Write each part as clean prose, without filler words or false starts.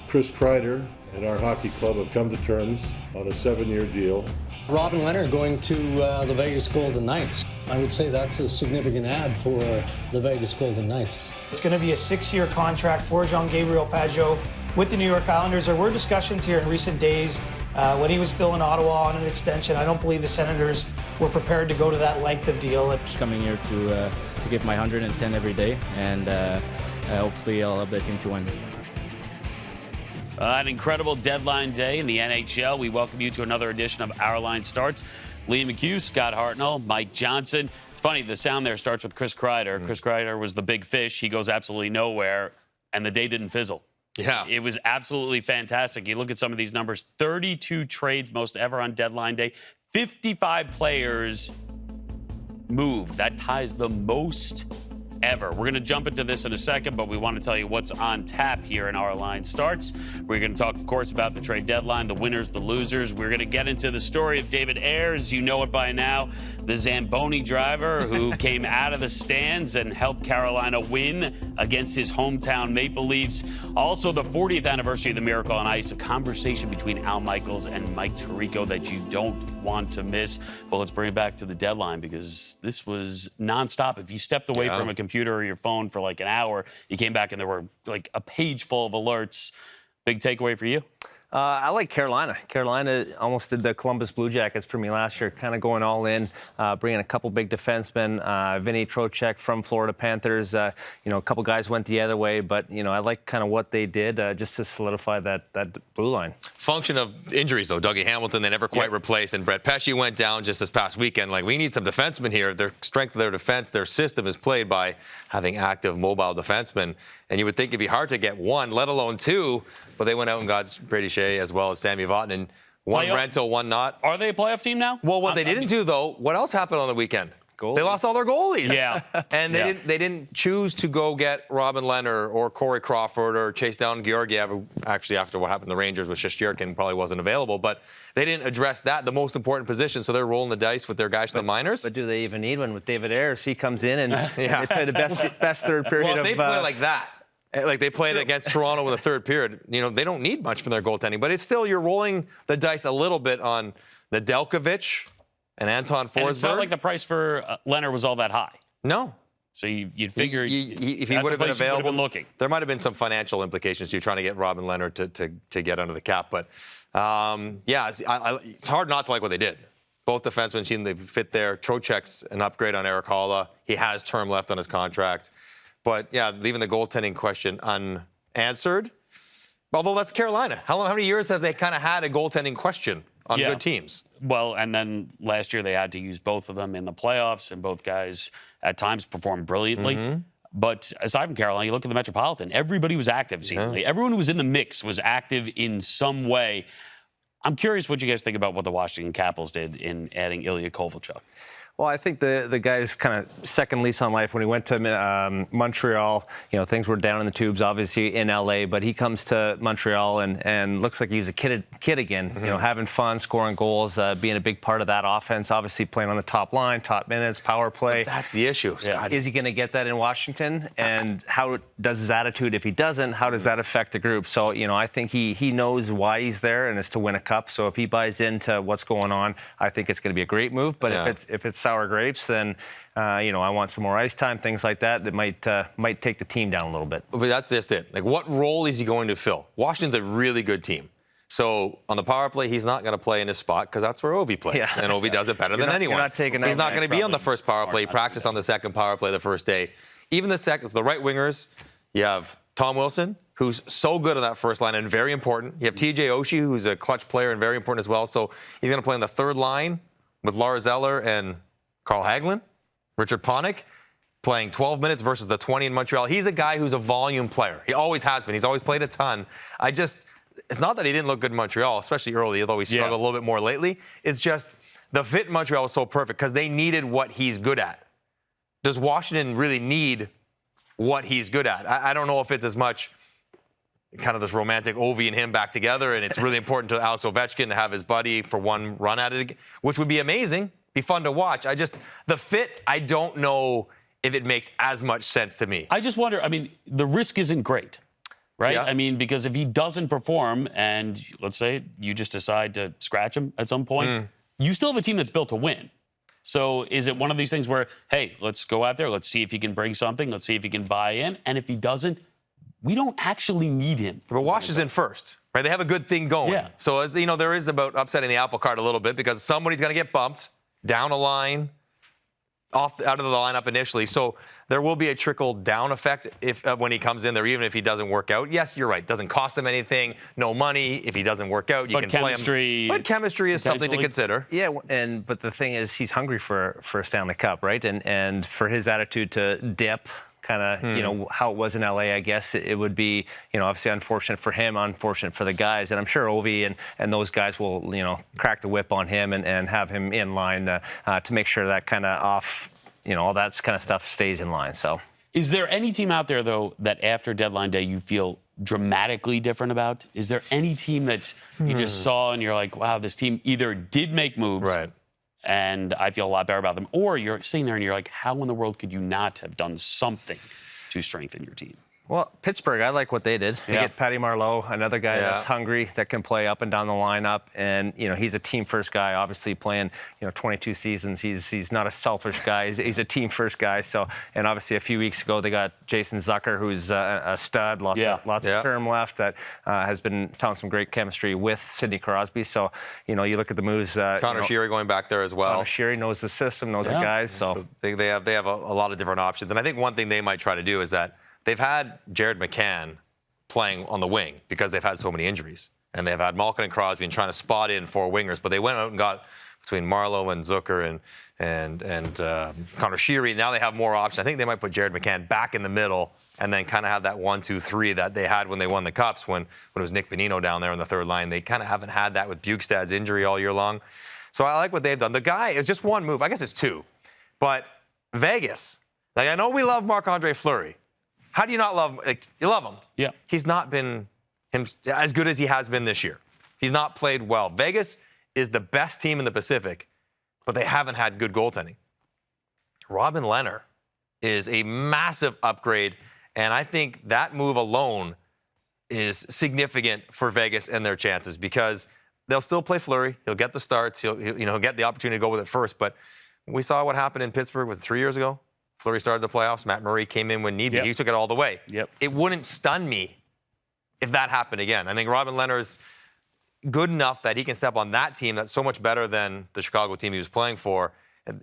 Chris Kreider and our hockey club have come to terms on a 7-year deal. Robin Lehner going to the Vegas Golden Knights. I would say that's a significant add for the Vegas Golden Knights. It's going to be a 6-year contract for Jean-Gabriel Pageau with the New York Islanders. There were discussions here in recent days when he was still in Ottawa on an extension. I don't believe the Senators were prepared to go to that length of deal. Just coming here to give my 110 every day, and hopefully I'll help the team to win. An incredible deadline day in the NHL. We welcome you to another edition of Our Line Starts. Lee McHugh, Scott Hartnell, Mike Johnson. It's funny, the sound there starts with Chris Kreider. Chris Kreider was the big fish. He goes absolutely nowhere, and the day didn't fizzle. Yeah. It was absolutely fantastic. You look at some of these numbers, 32 trades, most ever on deadline day. 55 players moved. That ties the most ever. We're going to jump into this in a second, but we want to tell you what's on tap here in Our Line Starts. We're going to talk, of course, about the trade deadline, the winners, the losers. We're going to get into the story of David Ayres. You know it by now, the Zamboni driver who came out of the stands and helped Carolina win against his hometown Maple Leafs. Also, the 40th anniversary of the Miracle on Ice, a conversation between Al Michaels and Mike Tirico that you don't want to miss. But let's bring it back to the deadline, because this was nonstop. If you stepped away from a computer or your phone for like an hour, you came back and there were like a page full of alerts. Big takeaway for you? I like Carolina. Carolina almost did the Columbus Blue Jackets for me last year, kind of going all in, bringing a couple big defensemen. Vinny Trocheck from Florida Panthers. A couple guys went the other way, but, I like kind of what they did just to solidify that blue line. Function of injuries, though. Dougie Hamilton, they never quite replaced, and Brett Pesce went down just this past weekend. Like, we need some defensemen here. Their strength of their defense, their system is played by having active, mobile defensemen. And you would think it'd be hard to get one, let alone two, but they went out and got Brady Shea as well as Sammy Vatanen. One rental, one not. Are they a playoff team now? Well, what they didn't do, though, what else happened on the weekend? Goalies. They lost all their goalies. Yeah. And they didn't choose to go get Robin Lehner or Corey Crawford or chase down Georgiev, who actually, after what happened to the Rangers with Shesterkin, probably wasn't available. But they didn't address that, the most important position, so they're rolling the dice with their guys from the minors. But do they even need one with David Ayres? He comes in and they play the best third period. Well, if they play like that, like they played against Toronto in the third period, they don't need much from their goaltending. But it's still, you're rolling the dice a little bit on Nedeljkovic and Anton Forsberg. And it's not like the price for Leonard was all that high. No. So you'd figure if he would have been available, looking. There might have been some financial implications to trying to get Robin Lehner to get under the cap. But, it's hard not to like what they did. Both defensemen, they fit there. Trocheck's an upgrade on Erik Haula. He has term left on his contract. But, leaving the goaltending question unanswered. Although that's Carolina. How many years have they kind of had a goaltending question on good teams? Well, and then last year they had to use both of them in the playoffs, and both guys at times performed brilliantly. But aside from Carolina, you look at the Metropolitan, everybody was active, seemingly. Everyone who was in the mix was active in some way. I'm curious what you guys think about what the Washington Capitals did in adding Ilya Kovalchuk. Well, I think the guy's kind of second lease on life. When he went to Montreal, things were down in the tubes, obviously, in L.A., but he comes to Montreal and looks like he's a kid again, having fun, scoring goals, being a big part of that offense, obviously playing on the top line, top minutes, power play. But that's the issue, Scott. Is he going to get that in Washington? And how does his attitude, if he doesn't, how does that affect the group? So, I think he knows why he's there, and it's to win a cup. So if he buys into what's going on, I think it's going to be a great move. But if it's sour grapes, then I want some more ice time, things like that might take the team down a little bit. But that's just it. Like, what role is he going to fill? Washington's a really good team. So on the power play, he's not going to play in his spot because that's where Ovi plays. Yeah. And Ovi does it better than anyone. He's not going to be on the first power play. He practiced on the second power play the first day. Even the right wingers, you have Tom Wilson, who's so good on that first line and very important. You have TJ Oshie, who's a clutch player and very important as well. So he's going to play on the third line with Lars Eller and Carl Hagelin, Richard Panik, playing 12 minutes versus the 20 in Montreal. He's a guy who's a volume player. He always has been. He's always played a ton. It's not that he didn't look good in Montreal, especially early, although he struggled a little bit more lately. It's just the fit in Montreal was so perfect because they needed what he's good at. Does Washington really need what he's good at? I don't know if it's as much kind of this romantic Ovi and him back together, and it's really important to Alex Ovechkin to have his buddy for one run at it, which would be amazing. Be fun to watch. The fit, I don't know if it makes as much sense to me. I just wonder, the risk isn't great. right? Yeah. I mean, because if he doesn't perform and let's say you just decide to scratch him at some point, you still have a team that's built to win. So is it one of these things where, hey, let's go out there, let's see if he can bring something, let's see if he can buy in, and if he doesn't, we don't actually need him. But Washington first, right? They have a good thing going. Yeah. So, as you know, there is about upsetting the apple cart a little bit because somebody's going to get bumped down a line, out of the lineup initially. So there will be a trickle-down effect if when he comes in there, even if he doesn't work out. Yes, you're right. It doesn't cost him anything, no money. If he doesn't work out, you can play him. But chemistry is something to consider. Yeah, but the thing is, he's hungry for a Stanley Cup, right? And for his attitude to dip, kind of, how it was in LA, I guess it would be, obviously unfortunate for him, unfortunate for the guys. And I'm sure Ovi and those guys will, crack the whip on him and have him in line to make sure that kind of off, all that kind of stuff stays in line. So, is there any team out there, though, that after deadline day you feel dramatically different about? Is there any team that you just saw and you're like, wow, this team either did make moves, right, and I feel a lot better about them, or you're sitting there and you're like, how in the world could you not have done something to strengthen your team? Well, Pittsburgh, I like what they did. They get Patty Marleau, another guy that's hungry, that can play up and down the lineup. And, he's a team-first guy, obviously playing, 22 seasons. He's not a selfish guy. He's a team-first guy. So, and obviously a few weeks ago, they got Jason Zucker, who's a stud, lots of term left, that has found some great chemistry with Sidney Crosby. So, you look at the moves. Connor Sheary going back there as well. Connor Sheary knows the system, knows the guys. So they have a lot of different options. And I think one thing they might try to do is that they've had Jared McCann playing on the wing because they've had so many injuries. And they've had Malkin and Crosby and trying to spot in 4 wingers. But they went out and got between Marleau and Zucker and Connor Sheary. Now they have more options. I think they might put Jared McCann back in the middle and then kind of have that 1-2-3 that they had when they won the Cups when it was Nick Bonino down there on the third line. They kind of haven't had that with Bjugstad's injury all year long. So I like what they've done. The guy is just one move. I guess it's 2. But Vegas, I know we love Marc-Andre Fleury. How do you not love him? You love him. Yeah. He's not been as good as he has been this year. He's not played well. Vegas is the best team in the Pacific, but they haven't had good goaltending. Robin Lehner is a massive upgrade, and I think that move alone is significant for Vegas and their chances because they'll still play Fleury. He'll get the starts. He'll get the opportunity to go with it first. But we saw what happened in Pittsburgh, was it 3 years ago? Fleury started the playoffs. Matt Murray came in when needed. He took it all the way. It wouldn't stun me if that happened again. I think Robin Lehner's good enough that he can step on that team that's so much better than the Chicago team he was playing for.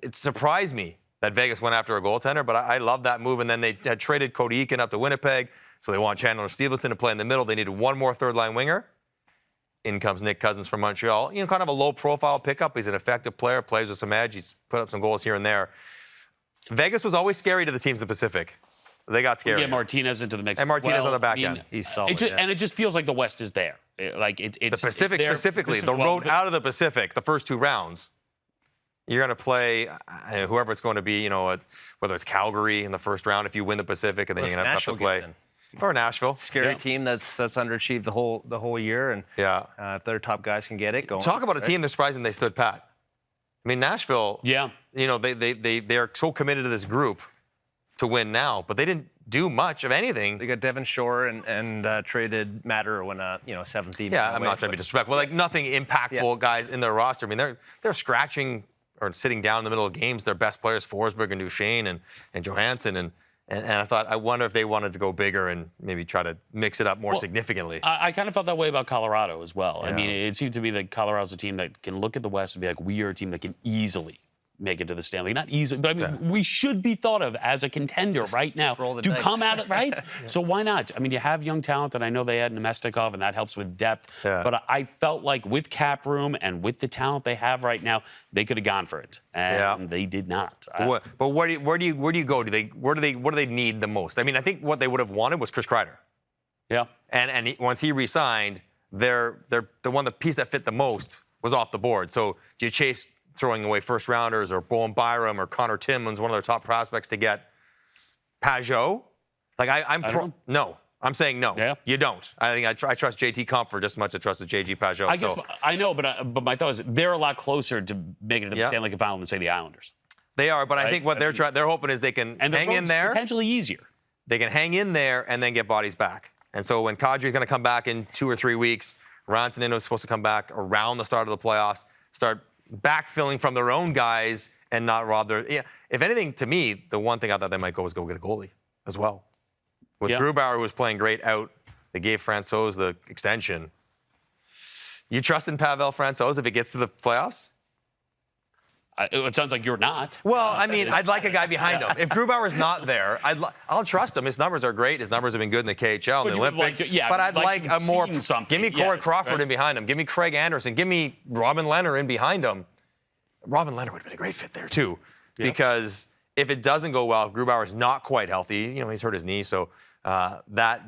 It surprised me that Vegas went after a goaltender, but I love that move. And then they had traded Cody Eakin up to Winnipeg, so they want Chandler Stevenson to play in the middle. They needed one more third-line winger. In comes Nick Cousins from Montreal. Kind of a low-profile pickup. He's an effective player, plays with some edge. He's put up some goals here and there. Vegas was always scary to the teams in the Pacific. They got scary. Get Martinez into the mix. And Martinez on the back end. He's solid. And it just feels like the West is there. It's the Pacific it's specifically. The road out of the Pacific, the first 2 rounds, you're going to play whoever it's going to be, whether it's Calgary in the first round if you win the Pacific, and then you're going to have to play. Or Nashville. Scary team that's underachieved the whole year. And if their top guys can get it going. Talk about a team that's surprising they stood pat. I mean, Nashville, they are so committed to this group to win now, but they didn't do much of anything. They got Devin Shore and traded Matter when 7th team. Yeah, I'm not trying to be disrespectful. Nothing impactful guys in their roster. I mean, they're scratching or sitting down in the middle of games. Their best players, Forsberg and Duchesne and Johansson. And I thought, I wonder if they wanted to go bigger and maybe try to mix it up more significantly. I kind of felt that way about Colorado as well. I mean, it seemed to me that Colorado's a team that can look at the West and be like, we are a team that can easily make it to the Stanley. Not easily, but I mean, we should be thought of as a contender right now to come out of, right? So why not? I mean, you have young talent, and I know they had Nemestikov, and that helps with depth. But I felt like with cap room and with the talent they have right now, they could have gone for it, and they did not. But where do you go? What do they need the most? I mean, I think what they would have wanted was Chris Kreider. Yeah. And once he re-signed, the piece that fit the most was off the board. So do you chase throwing away first rounders or Bowen Byram or Connor Timmins, one of their top prospects, to get Pajot? No. I'm saying no. Yeah. You don't. I think I trust JT Compher just as much as I trusted JG Pajot. I guess I know, but my thought is they're a lot closer to making it to the Stanley Cup final than say the Islanders. They are, but I think what they're hoping is they can hang in there. Potentially easier. They can hang in there and then get bodies back. And so when Kadri's going to come back in 2 or 3 weeks, Rantanen was supposed to come back around the start of the playoffs, start backfilling from their own guys and not rob their. Yeah, if anything, to me, the one thing I thought they might go was go get a goalie as well. With Grubauer, who was playing great out, they gave Francouz the extension. You trust in Pavel Francouz if it gets to the playoffs? It sounds like you're not. Well, I mean, I'd like a guy behind him. If Grubauer's not there, I'll trust him. His numbers are great. His numbers have been good in the KHL and the Olympics. But I'd like a more. Give me Corey Crawford in behind him. Give me Craig Anderson. Give me Robin Lehner in behind him. Robin Lehner would have been a great fit there too, because if it doesn't go well, if Grubauer's not quite healthy. He's hurt his knee, so that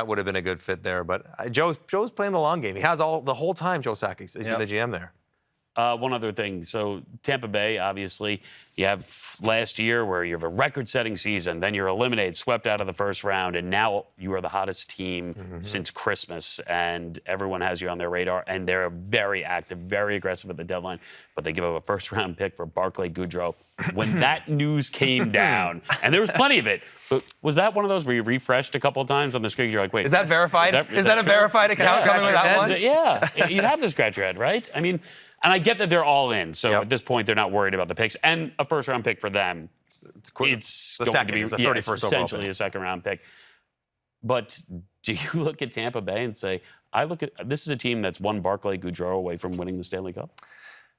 would have been a good fit there. But Joe's playing the long game. He has the whole time. Joe Sakic has been the GM there. One other thing. So Tampa Bay, obviously, you have last year where you have a record-setting season, then you're eliminated, swept out of the first round, and now you are the hottest team since Christmas, and everyone has you on their radar, and they're very active, very aggressive at the deadline, but they give up a first-round pick for Barclay Goodrow. When that news came down, and there was plenty of it, but was that one of those where you refreshed a couple of times on the screen? You're like, wait. Is that verified? Is that a verified account coming with that one? Yeah. You'd have to scratch your head, right? I mean... And I get that they're all in, so at this point they're not worried about the picks. And a first-round pick for them, it's going to be the 31st overall essentially pick. a second-round pick. But do you look at Tampa Bay and say, this is a team that's one Barclay Goodrow away from winning the Stanley Cup?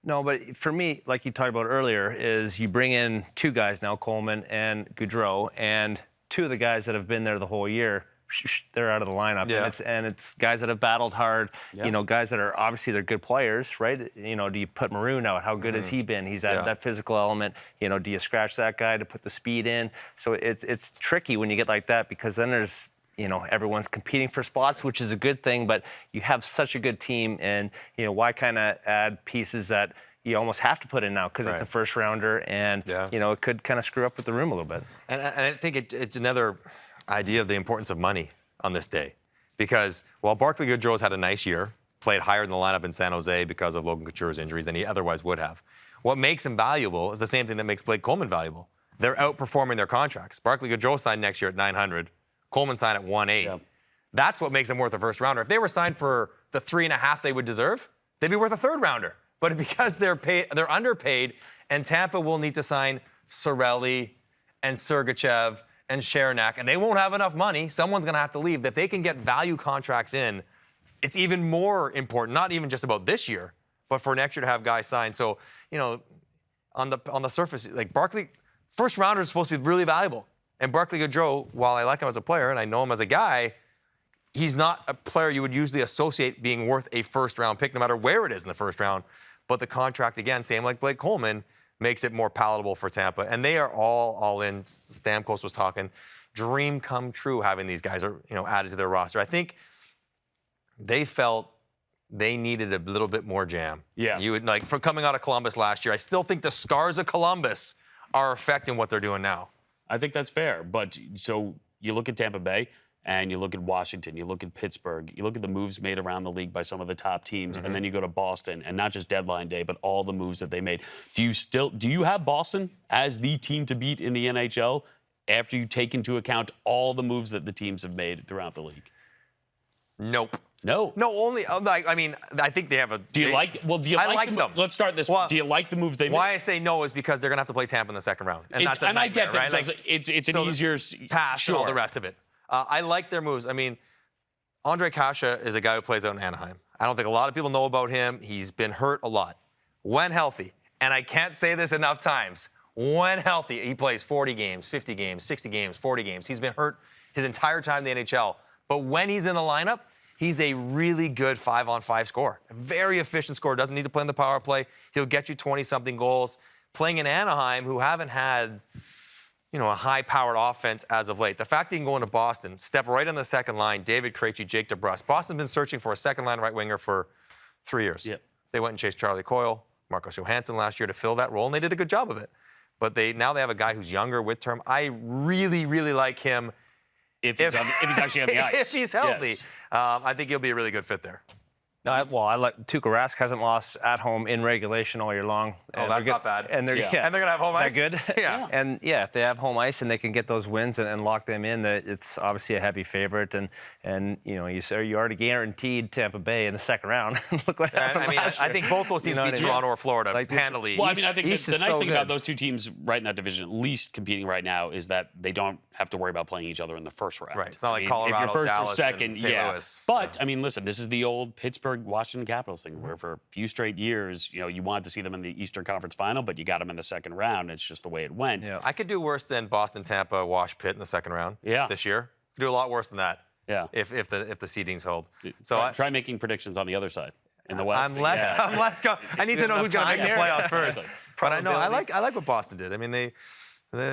No, but for me, like you talked about earlier, is you bring in 2 guys now, Coleman and Goodrow, and 2 of the guys that have been there the whole year, they're out of the lineup. Yeah. And it's guys that have battled hard, guys that are obviously they're good players, right? Do you put Maroon out? How good has he been? He's added that physical element. Do you scratch that guy to put the speed in? So it's tricky when you get like that, because then there's, everyone's competing for spots, which is a good thing, but you have such a good team, and, why kind of add pieces that you almost have to put in now because it's a first rounder, and, it could kind of screw up with the room a little bit. And I think it's another idea of the importance of money on this day, because while Barclay Goodrow's had a nice year, played higher in the lineup in San Jose because of Logan Couture's injuries than he otherwise would have. What makes him valuable is the same thing that makes Blake Coleman valuable. They're outperforming their contracts. Barclay Goodrow signed next year at $900. Coleman signed at $1.8. Yep. That's what makes them worth a first rounder. If they were signed for the $3.5 they would deserve, they'd be worth a third rounder. But because they're underpaid, and Tampa will need to sign Cirelli and Sergachev and Chernak, and they won't have enough money. Someone's going to have to leave. That they can get value contracts in, it's even more important, not even just about this year, but for next year to have guys sign. So, on the surface, like Barclay, first rounder is supposed to be really valuable. And Barclay Goodrow, while I like him as a player and I know him as a guy, he's not a player you would usually associate being worth a first-round pick, no matter where it is in the first round. But the contract, again, same like Blake Coleman, makes it more palatable for Tampa. And they are all in. Stamkos was talking. Dream come true having these guys added to their roster. I think they felt they needed a little bit more jam. Yeah. From coming out of Columbus last year, I still think the scars of Columbus are affecting what they're doing now. I think that's fair. But so you look at Tampa Bay, and you look at Washington, you look at Pittsburgh, you look at the moves made around the league by some of the top teams, and then you go to Boston, and not just deadline day, but all the moves that they made. Do you have Boston as the team to beat in the NHL after you take into account all the moves that the teams have made throughout the league? Nope. No. No, only, I think they have a... I like them. Let's start this one. Do you like the moves they made? Why I say no is because they're going to have to play Tampa in the second round. And that's a nightmare, I get that. Right? It's an easier... pass and all the rest of it. I like their moves. Andre Kasha is a guy who plays out in Anaheim. I don't think a lot of people know about him. He's been hurt a lot. When healthy, and I can't say this enough times, when healthy, he plays 40 games, 50 games, 60 games, 40 games. He's been hurt his entire time in the NHL. But when he's in the lineup, he's a really good 5-on-5 scorer. A very efficient scorer. Doesn't need to play in the power play. He'll get you 20-something goals. Playing in Anaheim, who haven't had... a high-powered offense as of late. The fact he can go into Boston, step right on the second line, David Krejci, Jake DeBrusk. Boston's been searching for a second-line right winger for 3 years. Yep. They went and chased Charlie Coyle, Marcus Johansson last year to fill that role, and they did a good job of it. But now they have a guy who's younger with term. I really, really like him. If he's actually on the ice. If he's healthy. Yes. I think he'll be a really good fit there. I like Tuukka Rask hasn't lost at home in regulation all year long. Oh, that's not bad. And they're and they're gonna have home ice. That good. Yeah. And if they have home ice and they can get those wins and lock them in, it's obviously a heavy favorite. And you already guaranteed Tampa Bay in the second round. Look what happened. I mean, I think both those teams beat Toronto or Florida handily. Well, I mean, I think the nice thing about those two teams right in that division, at least competing right now, is that they don't have to worry about playing each other in the first round. Right. It's not like Colorado, if you're first Dallas, or second, and St. Louis. But I mean, listen, this is the old Pittsburgh-Washington Capitals thing, where for a few straight years, you wanted to see them in the Eastern Conference Final, but you got them in the second round. It's just the way it went. Yeah. I could do worse than Boston, Tampa, Wash, Pitt in the second round. This year. Could do a lot worse than that. Yeah. If the seedings hold. So try making predictions on the other side in the West. I'm less. I need to know who's going to make the playoffs first. But I know I like what Boston did. I mean, it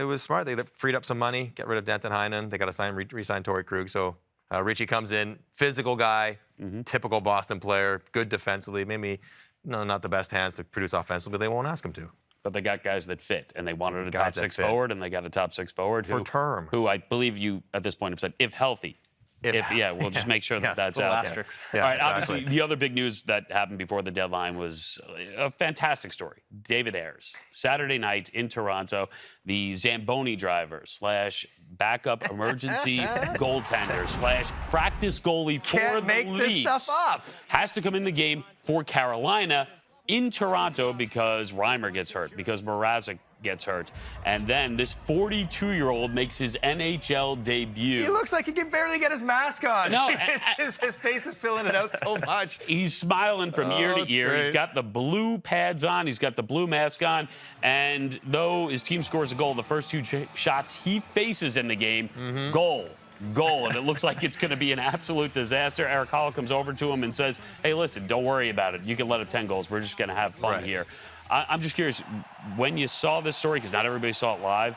was smart. They freed up some money, get rid of Denton Heinen. They got to re-sign Torrey Krug. So Richie comes in, physical guy, typical Boston player, good defensively. Maybe not the best hands to produce offensively, but they won't ask him to. But they got guys that fit, and they wanted a top six forward, and they got a top six forward who I believe you at this point have said, if healthy. We'll just make sure that's out there. Yeah, all right, obviously, the other big news that happened before the deadline was a fantastic story. David Ayres, Saturday night in Toronto, the Zamboni driver / backup emergency goaltender / practice goalie for the Leafs has to come in the game for Carolina in Toronto because Reimer gets hurt, because Mrazek gets hurt. And then this 42-year-old makes his NHL debut. He looks like he can barely get his mask on. No, his face is filling it out so much. He's smiling from ear to ear. Great. He's got the blue pads on. He's got the blue mask on. And though his team scores a goal, the first two shots he faces in the game, goal. And it looks like it's going to be an absolute disaster. Eric Hall comes over to him and says, hey, listen, don't worry about it. You can let up 10 goals. We're just going to have fun here. I'm just curious, when you saw this story, because not everybody saw it live,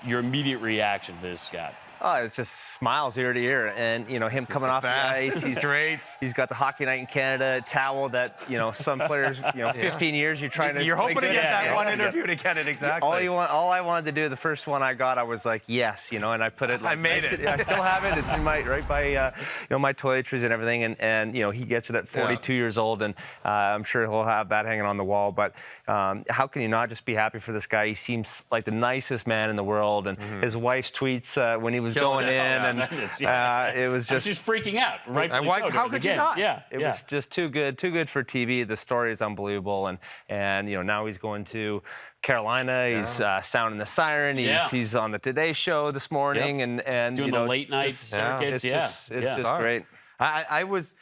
your immediate reaction to this, Scott? Oh, it's just smiles ear to ear, and him coming off the ice. He's great. He's got the Hockey Night in Canada towel that some players, 15 years you're trying to. You're hoping to get that one interview to get it exactly. All I wanted to do, the first one I got, I was like, yes, and I put it. I made it. I still have it. It's in right by my toiletries and everything, and he gets it at 42 years old, and I'm sure he'll have that hanging on the wall. But how can you not just be happy for this guy? He seems like the nicest man in the world, and his wife's tweets when he was going in, and it was just freaking out. Right? How could you not? It was just too good for TV. The story is unbelievable, and now he's going to Carolina. He's sounding the siren. He's on the Today Show this morning, and doing the late night circuits. It's just great. I was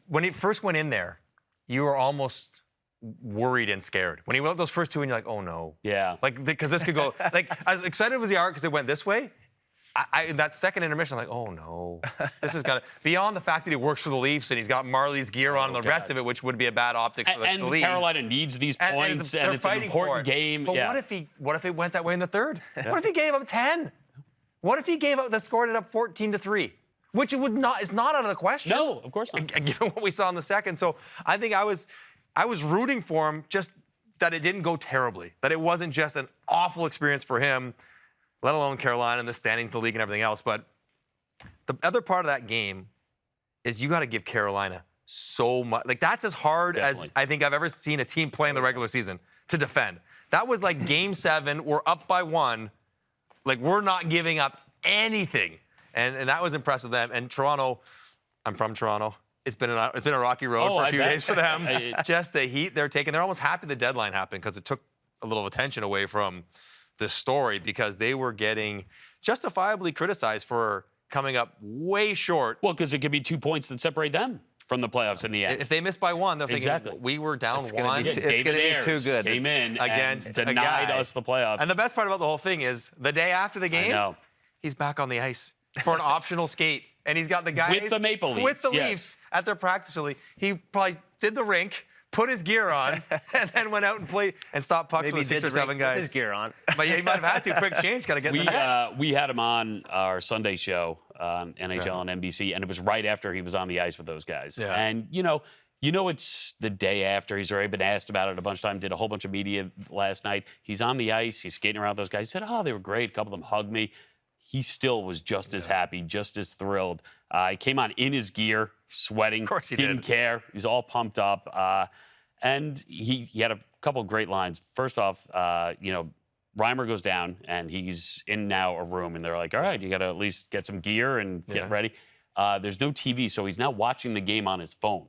when it first went in there, you were almost worried and scared. When he went those first two, and you're like, oh no. Yeah. Because this could go, as excited as you are because it went this way, that second intermission, I'm like, oh no. This is beyond the fact that he works for the Leafs and he's got Marley's gear on and the rest of it, which would be a bad optics for the league. And Carolina needs these points, and it's an important game. But what if it went that way in the third? What if he gave up 10? What if he scored it up 14-3? Which is not out of the question. No, of course not. Given what we saw in the second. So I think I was rooting for him, just that it didn't go terribly, that it wasn't just an awful experience for him, let alone Carolina and the standing to the league and everything else. But the other part of that game is you got to give Carolina so much. That's as hard as I think I've ever seen a team play in the regular season to defend. That was like Game 7, we're up by 1. We're not giving up anything. And that was impressive them. And Toronto, I'm from Toronto. It's been a rocky road for a few days for them. Just the heat they're taking. They're almost happy the deadline happened because it took a little attention away from this story because they were getting justifiably criticized for coming up way short. Well, because it could be 2 points that separate them from the playoffs in the end. If they missed by 1, they're thinking we were down 1. It's going to be too good. Came in against and denied us the playoffs. And the best part about the whole thing is the day after the game, he's back on the ice for an optional skate. And he's got the guys with the Maple Leafs. With the Leafs at their practice facility. He probably did the rink, put his gear on, and then went out and played and stopped pucks with 6 or 7 guys. With his gear on. But he might have had to. Quick change, got to get in the net. We had him on our Sunday show, NHL on NBC, and it was right after he was on the ice with those guys. Yeah. And, it's the day after. He's already been asked about it a bunch of times, did a whole bunch of media last night. He's on the ice. He's skating around with those guys. He said, they were great. A couple of them hugged me. he still was just as happy, just as thrilled. He came on in his gear, sweating. Of course he didn't did. care. He was all pumped up. And he had a couple of great lines. First off, Reimer goes down, and he's in now a room, and they're like, all right, you got to at least get some gear and get ready. There's no TV, so he's now watching the game on his phone.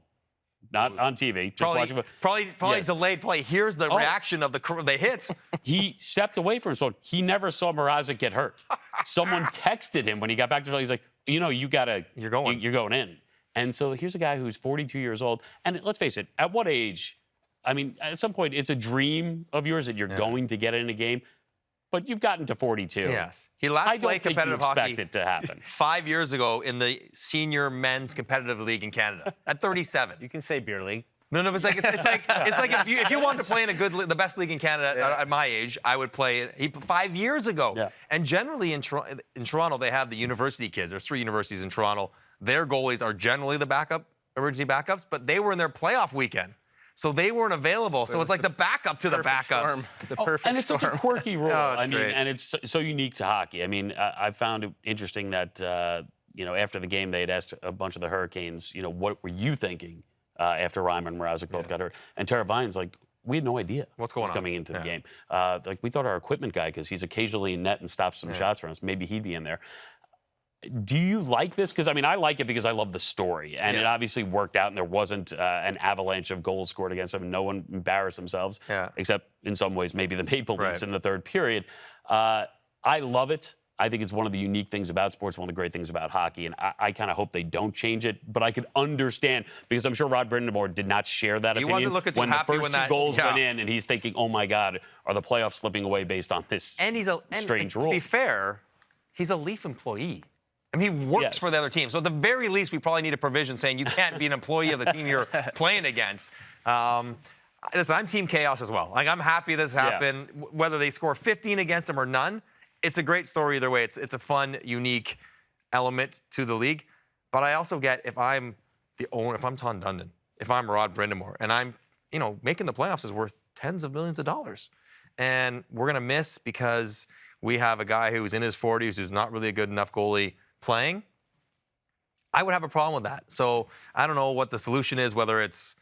Not on TV, just watching. Probably delayed play. Here's the reaction of the hits. He stepped away from his phone. He never saw Mrazek get hurt. Someone texted him when he got back to the. He's like, you're going in. And so here's a guy who's 42 years old. And let's face it, at what age? I mean, at some point, it's a dream of yours that you're going to get in a game. But you've gotten to 42. Yes. He last played competitive hockey. I don't think you expect it to happen. 5 years ago in the senior men's competitive league in Canada at 37. You can say beer league. No, it's like if you wanted to play in the best league in Canada at my age, I would play 5 years ago. Yeah. And generally in Toronto, they have the university kids. There's 3 universities in Toronto. Their goalies are generally the emergency backups, but they were in their playoff weekend. So they weren't available. So it's like the backup to the backups. The perfect and it's such a quirky rule. Great. And it's so unique to hockey. I mean, I found it interesting that, after the game, they had asked a bunch of the Hurricanes, what were you thinking after Reimer and Mrazek both got hurt? And Teravainen's like, we had no idea what's going on coming into the game. We thought our equipment guy, because he's occasionally in net and stops some shots for us, maybe he'd be in there. Do you like this? Because, I like it because I love the story. And it obviously worked out, and there wasn't an avalanche of goals scored against them, and no one embarrassed themselves, except in some ways maybe the Maple Leafs in the third period. I love it. I think it's one of the unique things about sports, one of the great things about hockey, and I kind of hope they don't change it. But I could understand, because I'm sure Rod Brind'Amour did not share that opinion. He wasn't looking too when happy the first when two goals went in, and he's thinking, oh, my God, are the playoffs slipping away based on this strange rule? To be fair, he's a Leaf employee. I mean, he works for the other team. So at the very least, we probably need a provision saying you can't be an employee of the team you're playing against. Listen, I'm Team Chaos as well. I'm happy this happened. Whether they score 15 against them or none, it's a great story either way. It's a fun, unique element to the league. But I also get, if I'm the owner, if I'm Tom Dundon, if I'm Rod Brind'Amour, and I'm, making the playoffs is worth tens of millions of dollars. And we're going to miss because we have a guy who's in his 40s who's not really a good enough goalie playing, I would have a problem with that. So I don't know what the solution is, whether it's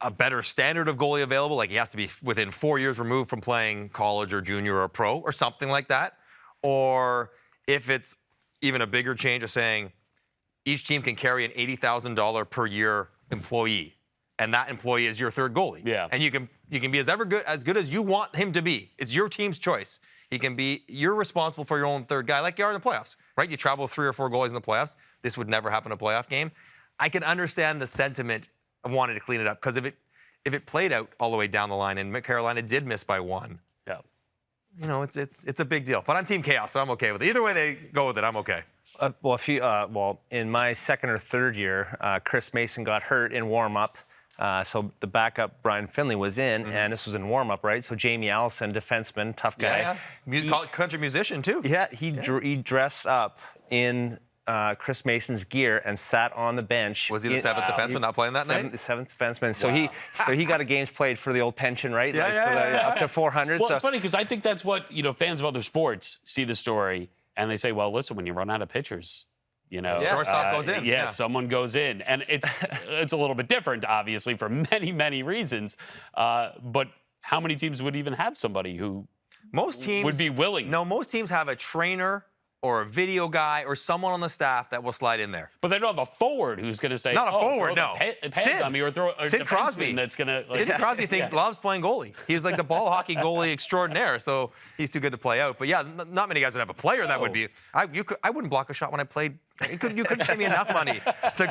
a better standard of goalie available, like he has to be within 4 years removed from playing college or junior or pro or something like that, or if it's even a bigger change of saying each team can carry an $80,000 per year employee, and that employee is your third goalie. Yeah. And you can be as good as you want him to be. It's your team's choice. You're responsible for your own third guy, like you are in the playoffs, right? You travel 3 or 4 goalies in the playoffs. This would never happen in a playoff game. I can understand the sentiment of wanting to clean it up, because if it played out all the way down the line and Carolina did miss by 1, it's a big deal. But I'm Team Chaos, so I'm okay with it. Either way they go with it, I'm okay. In my second or third year, Chris Mason got hurt in warm-up. So the backup, Brian Finley, was in, and this was in warm-up, right? So Jamie Allison, defenseman, tough guy. Country musician, too. Yeah, he dressed up in Chris Mason's gear and sat on the bench. Was he the seventh defenseman not playing that night? Seventh defenseman. So he got a games played for the old pension, right? Up to 400. Well, it's funny because I think that's what fans of other sports see the story and they say, well, listen, when you run out of pitchers, shortstop goes in. Yeah, someone goes in, and it's a little bit different, obviously, for many, many reasons. But how many teams would even have somebody who would be willing? No, most teams have a trainer or a video guy or someone on the staff that will slide in there. But they don't have a forward who's going to say, not a forward, throw the pads on me, or throw a Sid Crosby that's going to. Sid Crosby loves playing goalie. He's like the ball hockey goalie extraordinaire, so he's too good to play out. But yeah, not many guys would have a player that would be. I wouldn't block a shot when I played. You couldn't pay me enough money to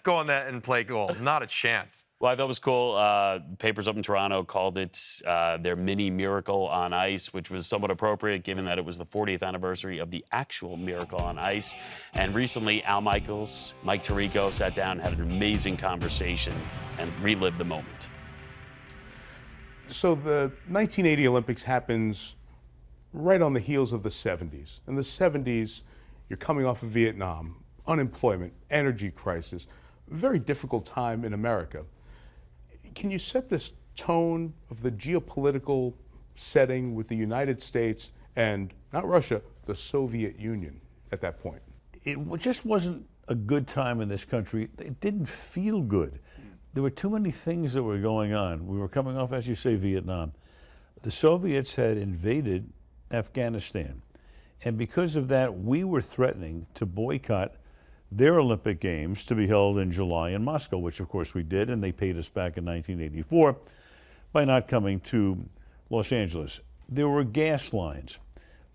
go on that and play goal. Not a chance. Well, I thought it was cool. Papers up in Toronto called it their mini Miracle on Ice, which was somewhat appropriate given that it was the 40th anniversary of the actual Miracle on Ice. And recently, Al Michaels, Mike Tirico sat down and had an amazing conversation and relived the moment. So the 1980 Olympics happens right on the heels of the 70s. In the 70s, you're coming off of Vietnam, unemployment, energy crisis, very difficult time in America. Can you set this tone of the geopolitical setting with the United States and, not Russia, the Soviet Union at that point? It just wasn't a good time in this country. It didn't feel good. There were too many things that were going on. We were coming off, as you say, Vietnam. The Soviets had invaded Afghanistan. And because of that, we were threatening to boycott their Olympic Games to be held in July in Moscow, which of course we did, and they paid us back in 1984 by not coming to Los Angeles. There were gas lines.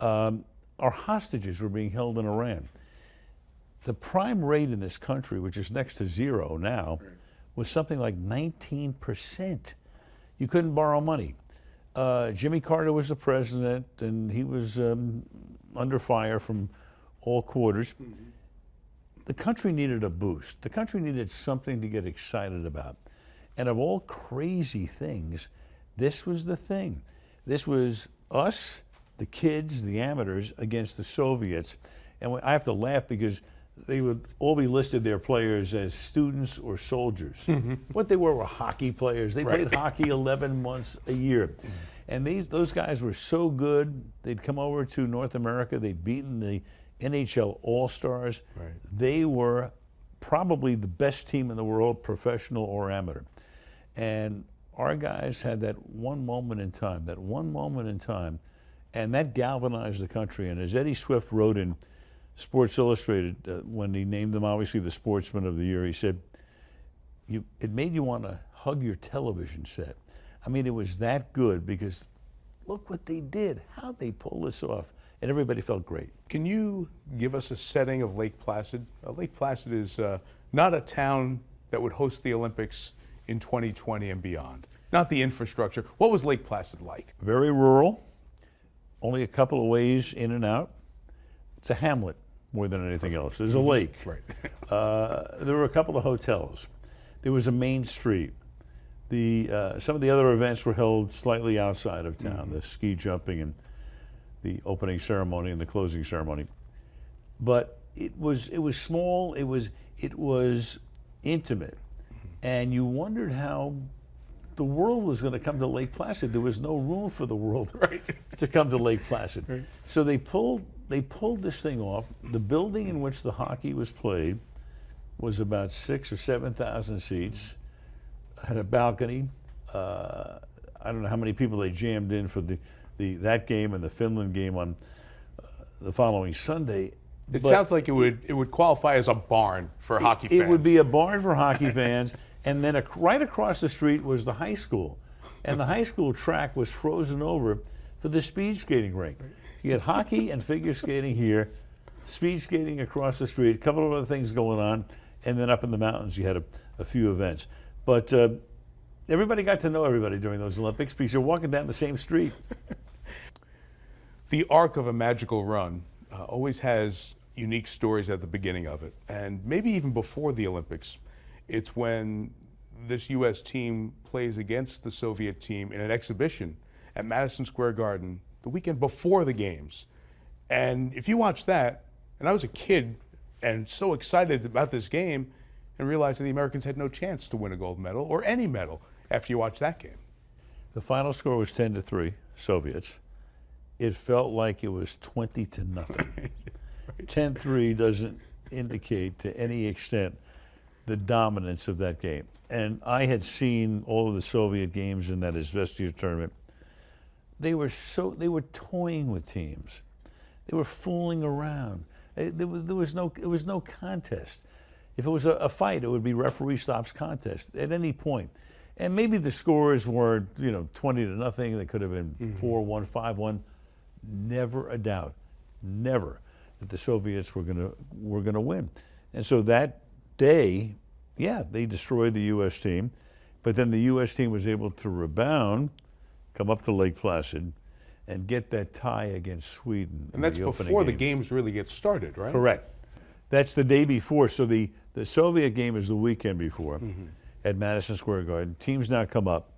Our hostages were being held in Iran. The prime rate in this country, which is next to zero now, was something like 19%. You couldn't borrow money. Jimmy Carter was the president, and he was under fire from all quarters. The country needed a boost. The country needed something to get excited about. And of all crazy things, this was the thing. This was us, the kids, the amateurs, against the Soviets. And I have to laugh because they would all be listed, their players, as students or soldiers. What they were hockey players. They played hockey 11 months a year. And those guys were so good, they'd come over to North America, they'd beaten the NHL All-Stars. They were probably the best team in the world, professional or amateur. And our guys had that one moment in time, and that galvanized the country. And as Eddie Swift wrote in Sports Illustrated, when he named them obviously the Sportsman of the Year, he said, it made you want to hug your television set. I mean, it was that good because look what they did, how they pulled this off, and everybody felt great. Can you give us a setting of Lake Placid? Lake Placid is not a town that would host the Olympics in 2020 and beyond, not the infrastructure. What was Lake Placid like? Very rural, only a couple of ways in and out. It's a hamlet more than anything else. There's a lake. There were a couple of hotels. There was a main street. Some of the other events were held slightly outside of town, the ski jumping and the opening ceremony and the closing ceremony. But it was small, it was intimate. And you wondered how the world was going to come to Lake Placid. There was no room for the world to come to Lake Placid. So they pulled this thing off. The building in which the hockey was played was about 6,000 or 7,000 seats, had a balcony. I don't know how many people they jammed in for that game and the Finland game on the following Sunday. It sounds like it would qualify as a barn for hockey fans. It would be a barn for hockey fans, and then right across the street was the high school, and the high school track was frozen over for the speed skating rink. You had hockey and figure skating here, speed skating across the street, a couple of other things going on, and then up in the mountains you had a few events. But everybody got to know everybody during those Olympics because you're walking down the same street. The arc of a magical run always has unique stories at the beginning of it. And maybe even before the Olympics, it's when this U.S. team plays against the Soviet team in an exhibition at Madison Square Garden the weekend before the games. And if you watch that, and I was a kid and so excited about this game and realized that the Americans had no chance to win a gold medal or any medal after you watch that game. The final score was 10-3, Soviets. It felt like it was 20-0. 10-3 doesn't indicate to any extent the dominance of that game. And I had seen all of the Soviet games in that Izvestia tournament. They were toying with teams. They were fooling around. There was no contest. If it was a fight, it would be referee stops contest at any point. And maybe the scores were 20-0. They could have been 4-1, 5-1. Never a doubt, never, that the Soviets were gonna win. And so that day, yeah, they destroyed the U.S. team, but then the U.S. team was able to rebound, come up to Lake Placid, and get that tie against Sweden. And that's before the games really get started, right? Correct. That's the day before. So the Soviet game is the weekend before at Madison Square Garden. Teams now come up.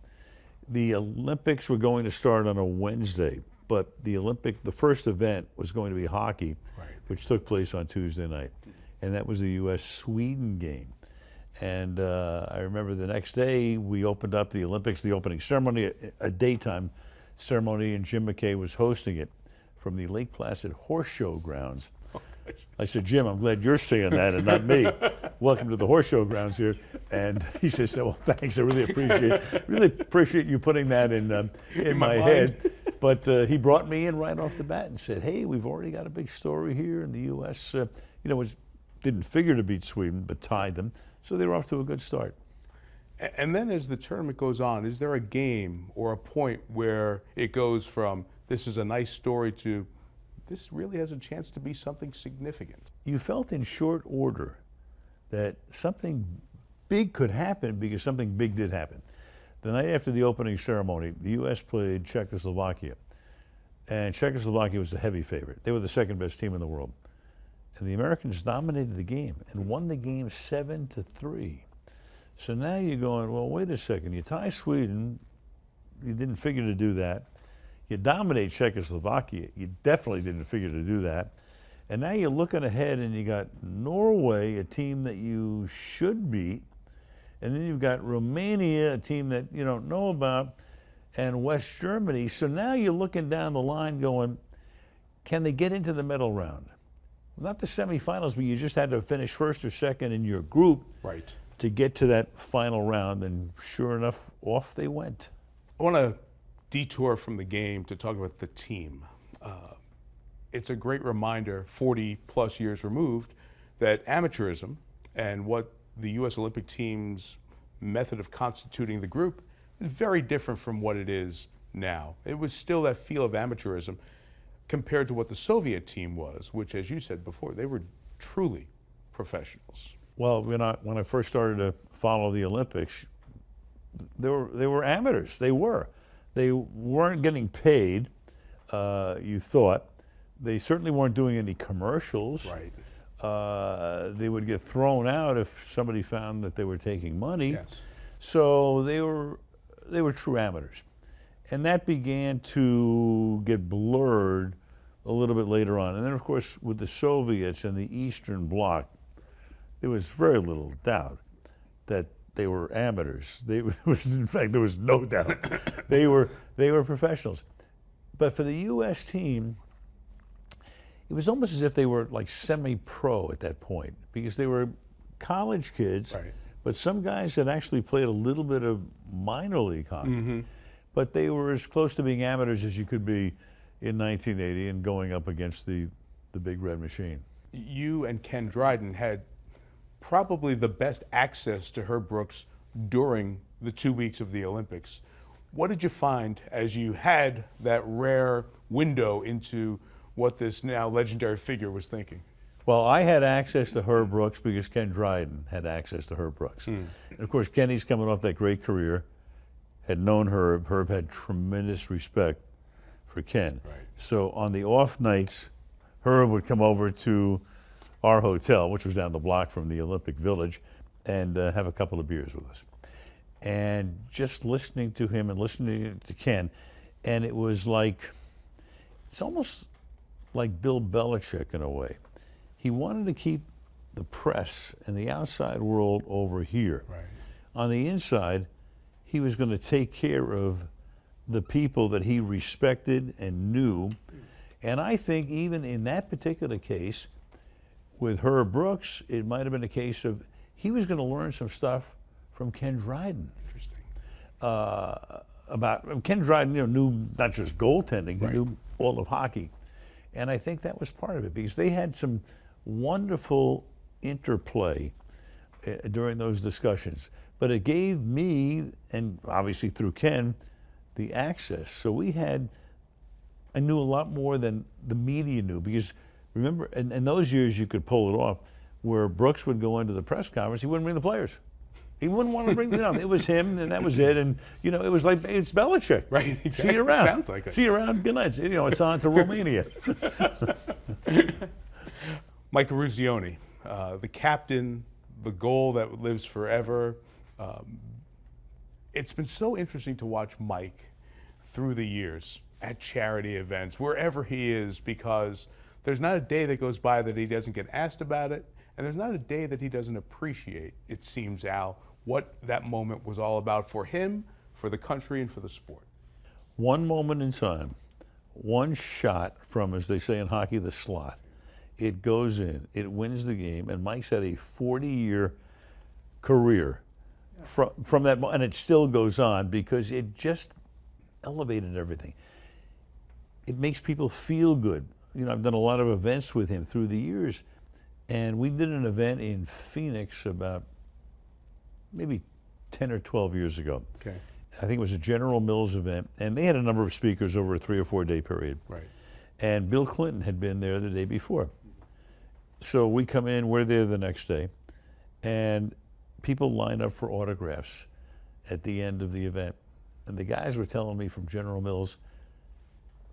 The Olympics were going to start on a Wednesday, but the first event was going to be hockey, which took place on Tuesday night. And that was the U.S.-Sweden game. And I remember the next day we opened up the Olympics, the opening ceremony, a daytime ceremony, and Jim McKay was hosting it from the Lake Placid Horse Show grounds. I said, Jim, I'm glad you're saying that and not me. Welcome to the Horse Show grounds here. And he says, well, thanks. I really appreciate you putting that in my head. But he brought me in right off the bat and said, hey, we've already got a big story here in the U.S. Didn't figure to beat Sweden, but tied them. So they were off to a good start. And then as the tournament goes on, is there a game or a point where it goes from this is a nice story to this really has a chance to be something significant? You felt in short order that something big could happen because something big did happen. The night after the opening ceremony, the U.S. played Czechoslovakia. And Czechoslovakia was the heavy favorite. They were the second best team in the world. And the Americans dominated the game and won the game 7-3. So now you're going, well, wait a second. You tie Sweden, you didn't figure to do that. You dominate Czechoslovakia, you definitely didn't figure to do that. And now you're looking ahead and you got Norway, a team that you should beat. And then you've got Romania, a team that you don't know about, and West Germany. So now you're looking down the line going, can they get into the medal round? Not the semifinals, but you just had to finish first or second in your group to get to that final round. And sure enough, off they went. I want to detour from the game to talk about the team. It's a great reminder, 40 plus years removed, that amateurism and what the U.S. Olympic team's method of constituting the group is very different from what it is now. It was still that feel of amateurism compared to what the Soviet team was, which, as you said before, they were truly professionals. Well, when I first started to follow the Olympics, they were amateurs. They weren't getting paid, you thought. They certainly weren't doing any commercials. They would get thrown out if somebody found that they were taking money. So they were true amateurs. And that began to get blurred a little bit later on. And then, of course, with the Soviets and the Eastern Bloc, there was very little doubt that they were amateurs. In fact, there was no doubt. They were professionals. But for the U.S. team, it was almost as if they were like semi-pro at that point, because they were college kids, but some guys had actually played a little bit of minor league hockey. But they were as close to being amateurs as you could be in 1980 and going up against the big red machine. You and Ken Dryden had probably the best access to Herb Brooks during the 2 weeks of the Olympics. What did you find as you had that rare window into what this now legendary figure was thinking? Well, I had access to Herb Brooks because Ken Dryden had access to Herb Brooks. And of course, Kenny's coming off that great career, had known Herb. Herb had tremendous respect for Ken. So on the off nights, Herb would come over to our hotel, which was down the block from the Olympic Village, and have a couple of beers with us. And just listening to him and listening to Ken, and it was like, it's almost like Bill Belichick in a way. He wanted to keep the press and the outside world over here. On the inside, he was going to take care of the people that he respected and knew. And I think even in that particular case, with Herb Brooks, it might have been a case of he was going to learn some stuff from Ken Dryden. Interesting. About Ken Dryden, knew not just goaltending, he knew all of hockey. And I think that was part of it, because they had some wonderful interplay during those discussions. But it gave me, and obviously through Ken, the access. So I knew a lot more than the media knew, because remember, in those years you could pull it off, where Brooks would go into the press conference, he wouldn't bring the players. He wouldn't want to bring them down. It was him, and that was it. And, it was like, it's Belichick. Exactly. See you around. Sounds like it. See you around. Good night. It's on to Romania. Mike Eruzione, the captain, the goal that lives forever. It's been so interesting to watch Mike through the years at charity events, wherever he is, because there's not a day that goes by that he doesn't get asked about it, and there's not a day that he doesn't appreciate, it seems, Al, what that moment was all about for him, for the country, and for the sport. One moment in time, one shot from, as they say in hockey, the slot. It goes in, it wins the game, and Mike's had a 40-year career from that, and it still goes on because it just elevated everything. It makes people feel good. You know, I've done a lot of events with him through the years, and we did an event in Phoenix about maybe 10 or 12 years ago. Okay. I think it was a General Mills event, and they had a number of speakers over a 3 or 4 day period. Right. And Bill Clinton had been there the day before. So we come in, we're there the next day, and people line up for autographs at the end of the event. And the guys were telling me from General Mills,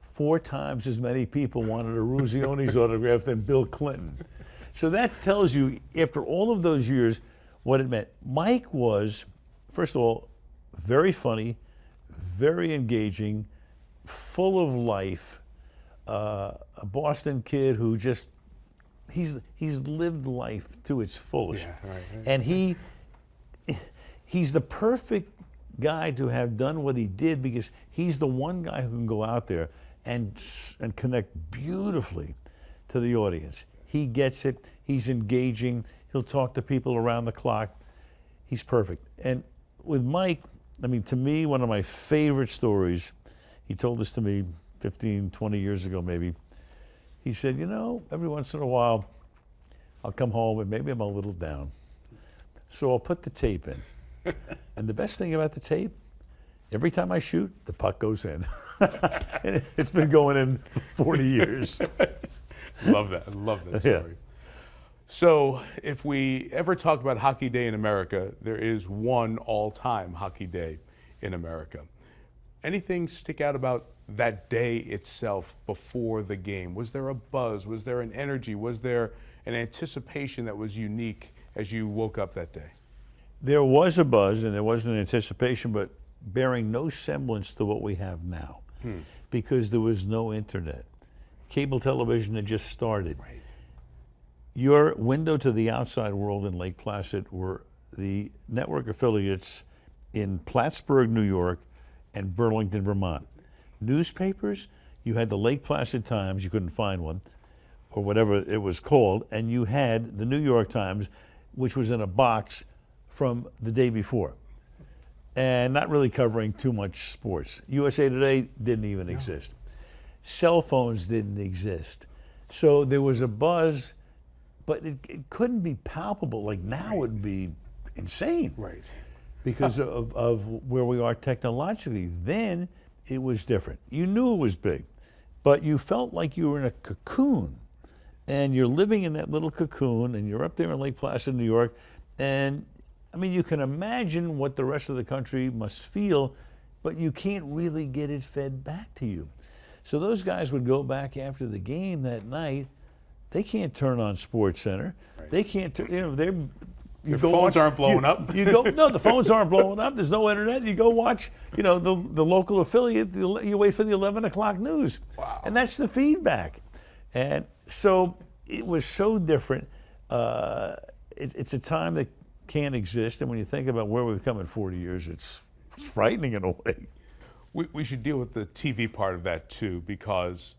4 times as many people wanted a Ruzione's autograph than Bill Clinton. So that tells you, after all of those years, what it meant. Mike was, first of all, very funny, very engaging, full of life, a Boston kid who just, he's lived life to its fullest. Yeah, right. And he's the perfect guy to have done what he did because he's the one guy who can go out there and connect beautifully to the audience. He gets it, he's engaging, he'll talk to people around the clock. He's perfect. And with Mike, I mean, to me, one of my favorite stories, he told this to me 15, 20 years ago maybe. He said, you know, every once in a while, I'll come home and maybe I'm a little down. So I'll put the tape in. And the best thing about the tape, every time I shoot, the puck goes in. And it's been going in for 40 years. Love that. I love that story. Yeah. So if we ever talk about Hockey Day in America, there is one all-time Hockey Day in America. Anything stick out about that day itself before the game? Was there a buzz? Was there an energy? Was there an anticipation that was unique as you woke up that day? There was a buzz and there was an anticipation, but bearing no semblance to what we have now, because there was no internet. Cable television had just started. Right. Your window to the outside world in Lake Placid were the network affiliates in Plattsburgh, New York, and Burlington, Vermont. Newspapers, you had the Lake Placid Times, you couldn't find one, or whatever it was called, and you had the New York Times, which was in a box from the day before, and not really covering too much sports. USA Today didn't even exist. Cell phones didn't exist. So there was a buzz, but it couldn't be palpable. Like now it would be insane. Right. Because of where we are technologically. Then it was different. You knew it was big, but you felt like you were in a cocoon. And you're living in that little cocoon, and you're up there in Lake Placid, New York, and I mean, you can imagine what the rest of the country must feel, but you can't really get it fed back to you. So those guys would go back after the game that night. They can't turn on SportsCenter. Right. They can't, Your phones aren't blowing up. You go, no, the phones aren't blowing up. There's no internet. You go watch, the local affiliate. You wait for the 11 o'clock news. Wow. And that's the feedback. And so it was so different. It's a time that can't exist. And when you think about where we've come in 40 years, it's frightening in a way. We should deal with the TV part of that too, because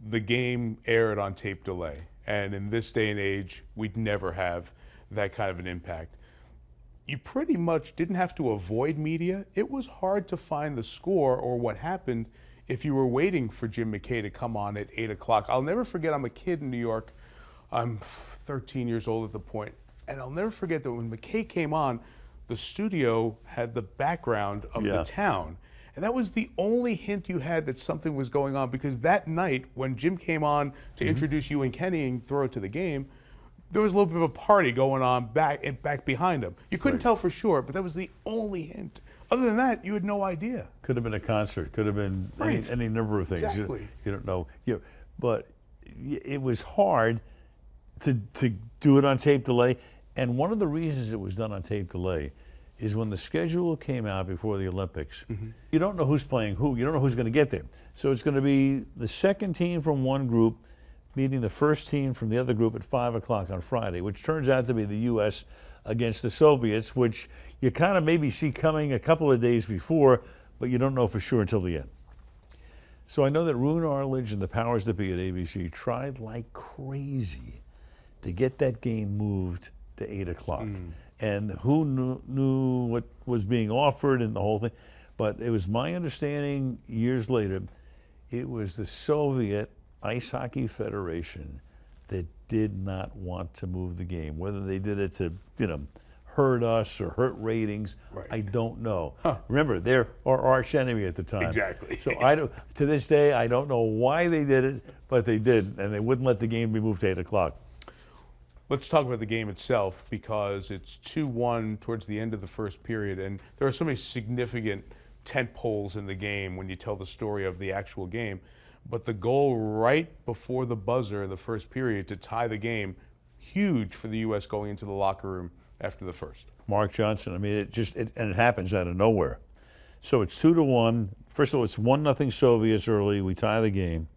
the game aired on tape delay. And in this day and age, we'd never have that kind of an impact. You pretty much didn't have to avoid media. It was hard to find the score or what happened if you were waiting for Jim McKay to come on at 8 o'clock. I'll never forget, I'm a kid in New York. I'm 13 years old at the point. And I'll never forget that when McKay came on, the studio had the background of the town. And that was the only hint you had that something was going on, because that night when Jim came on to introduce you and Kenny and throw it to the game, there was a little bit of a party going on back behind him. You couldn't tell for sure, but that was the only hint. Other than that, you had no idea. Could have been a concert. Could have been any number of things. Exactly. You don't know. But it was hard to do it on tape delay. And one of the reasons it was done on tape delay is when the schedule came out before the Olympics, you don't know who's playing who. You don't know who's going to get there. So it's going to be the second team from one group meeting the first team from the other group at 5 o'clock on Friday, which turns out to be the U.S. against the Soviets, which you kind of maybe see coming a couple of days before, but you don't know for sure until the end. So I know that Roone Arledge and the powers that be at ABC tried like crazy to get that game moved to 8 o'clock. And who knew what was being offered and the whole thing. But it was my understanding years later, it was the Soviet Ice Hockey Federation that did not want to move the game. Whether they did it to, hurt us or hurt ratings, I don't know. Remember, they're our arch enemy at the time. Exactly. So to this day, I don't know why they did it, but they did, and they wouldn't let the game be moved to 8 o'clock. Let's talk about the game itself, because it's 2-1 towards the end of the first period, and there are so many significant tent poles in the game when you tell the story of the actual game. But the goal right before the buzzer in the first period to tie the game, huge for the U.S. going into the locker room after the first. Mark Johnson, I mean, it happens out of nowhere. So it's 2-1. First of all, it's 1-0 Soviets early. We tie the game.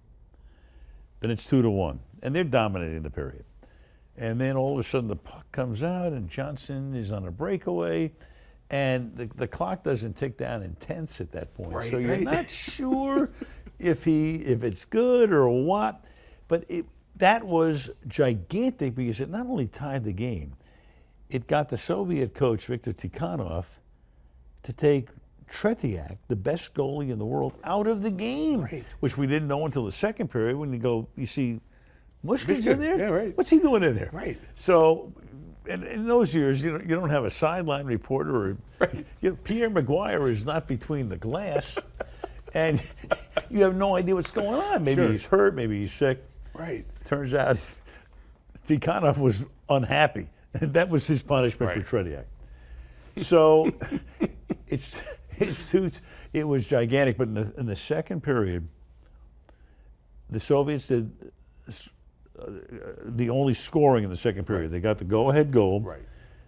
Then it's 2-1, and they're dominating the period. And then all of a sudden the puck comes out, and Johnson is on a breakaway, and the clock doesn't tick down in tenths at that point. So you're not sure if it's good or what. But that was gigantic, because it not only tied the game, it got the Soviet coach, Viktor Tikhonov, to take Tretiak, the best goalie in the world, out of the game, which we didn't know until the second period when you see Mushkin's in there? Yeah, right. What's he doing in there? Right. So in those years, you don't have a sideline reporter. Pierre Maguire is not between the glass, and you have no idea what's going on. Maybe he's hurt, maybe he's sick. Right. Turns out Tikhonov was unhappy. That was his punishment for Tretiak. So it was gigantic. But in the second period, the Soviets did the only scoring in the second period. They got the go-ahead goal. Right.